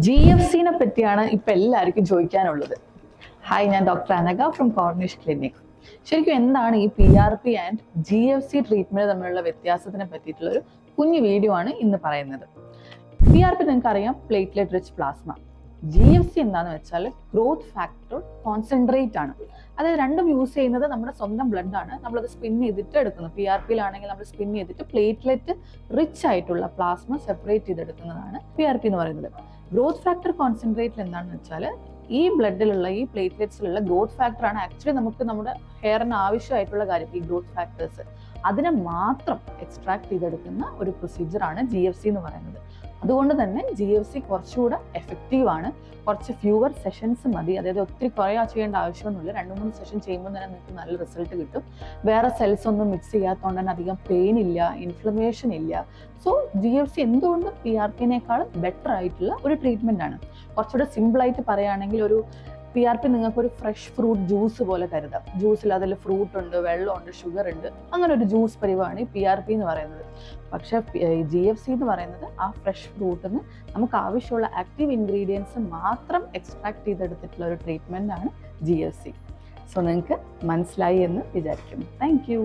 GFCനെ പറ്റിയാണ് ഇപ്പം എല്ലാവർക്കും ചോദിക്കാനുള്ളത്. ഹായ്, ഞാൻ doctor Anagha from Cornish clinic. ശരിക്കും എന്താണ് ഈ PRP ആൻഡ് GFC ട്രീറ്റ്മെന്റ് തമ്മിലുള്ള വ്യത്യാസത്തിനെ പറ്റിയിട്ടുള്ള ഒരു കുഞ്ഞു വീഡിയോ ആണ് ഇന്ന് പറയുന്നത്. PRP നിങ്ങൾക്ക് അറിയാം, പ്ലേറ്റ്ലെറ്റ് റിച്ച് പ്ലാസ്മ. GFC എന്താണെന്ന് വെച്ചാൽ ഗ്രോത്ത് ഫാക്ടർ കോൺസെൻട്രേറ്റ് ആണ്. അതായത് രണ്ടും യൂസ് ചെയ്യുന്നത് നമ്മുടെ സ്വന്തം ബ്ലഡ് ആണ്. നമ്മളത് സ്പിൻ ചെയ്തിട്ട് എടുക്കുന്നത്. PRPയിലാണെങ്കിൽ നമ്മൾ സ്പിൻ ചെയ്തിട്ട് പ്ലേറ്റ്ലെറ്റ് റിച്ച് ആയിട്ടുള്ള പ്ലാസ്മ സെപ്പറേറ്റ് ചെയ്തെടുക്കുന്നതാണ് PRP എന്ന് പറയുന്നത്. ഗ്രോത്ത് ഫാക്ടർ കോൺസെൻട്രേറ്റിൽ എന്താണെന്ന് വെച്ചാൽ ഈ ബ്ലഡിലുള്ള ഈ പ്ലേറ്റ്ലെറ്റ്സിലുള്ള ഗ്രോത്ത് ഫാക്ടർ ആണ് ആക്ച്വലി നമുക്ക് നമ്മുടെ ഹെയറിന് ആവശ്യമായിട്ടുള്ള കാര്യം. ഈ ഗ്രോത്ത് ഫാക്ടേഴ്സ് അതിനെ മാത്രം എക്സ്ട്രാക്ട് ചെയ്തെടുക്കുന്ന ഒരു പ്രൊസീജിയറാണ് GFC എന്ന് പറയുന്നത്. അതുകൊണ്ട് തന്നെ GFC കുറച്ചുകൂടെ എഫക്റ്റീവ് ആണ്. കുറച്ച് ഫ്യൂവർ സെഷൻസ് മതി. അതായത് ഒത്തിരി കുറേ ചെയ്യേണ്ട ആവശ്യമൊന്നുമില്ല. 2-3 സെഷൻ ചെയ്യുമ്പോൾ തന്നെ നിങ്ങൾക്ക് നല്ല റിസൾട്ട് കിട്ടും. വേറെ സെൽസ് ഒന്നും മിക്സ് ചെയ്യാത്തതുകൊണ്ട് തന്നെ അധികം പെയിൻ ഇല്ല, ഇൻഫ്ലമേഷൻ ഇല്ല. സോ GFC എന്തുകൊണ്ട് PRPനേക്കാളും ബെറ്റർ ആയിട്ടുള്ള ഒരു ട്രീറ്റ്മെന്റ് ആണ്. കുറച്ചുകൂടെ സിമ്പിളായിട്ട് പറയുകയാണെങ്കിൽ ഒരു PRP നിങ്ങൾക്ക് ഒരു ഫ്രഷ് ഫ്രൂട്ട് ജ്യൂസ് പോലെ കരുതാം. ജ്യൂസിൽ അതിൽ ഫ്രൂട്ട് ഉണ്ട്, വെള്ളമുണ്ട്, ഷുഗർ ഉണ്ട്, അങ്ങനെ ഒരു ജ്യൂസ് പരിവാണ് ഈ PRP എന്ന് പറയുന്നത്. പക്ഷേ GFC എന്ന് പറയുന്നത് ആ ഫ്രഷ് ഫ്രൂട്ടിൽ നിന്ന് നമുക്ക് ആവശ്യമുള്ള ആക്റ്റീവ് ഇൻഗ്രീഡിയൻസ് മാത്രം എക്സ്ട്രാക്ട് ചെയ്തെടുത്തിട്ടുള്ള ഒരു ട്രീറ്റ്മെന്റ് ആണ് GFC. സോ നിങ്ങൾക്ക് മനസ്സിലായി എന്ന് വിചാരിക്കുന്നു. Thank you.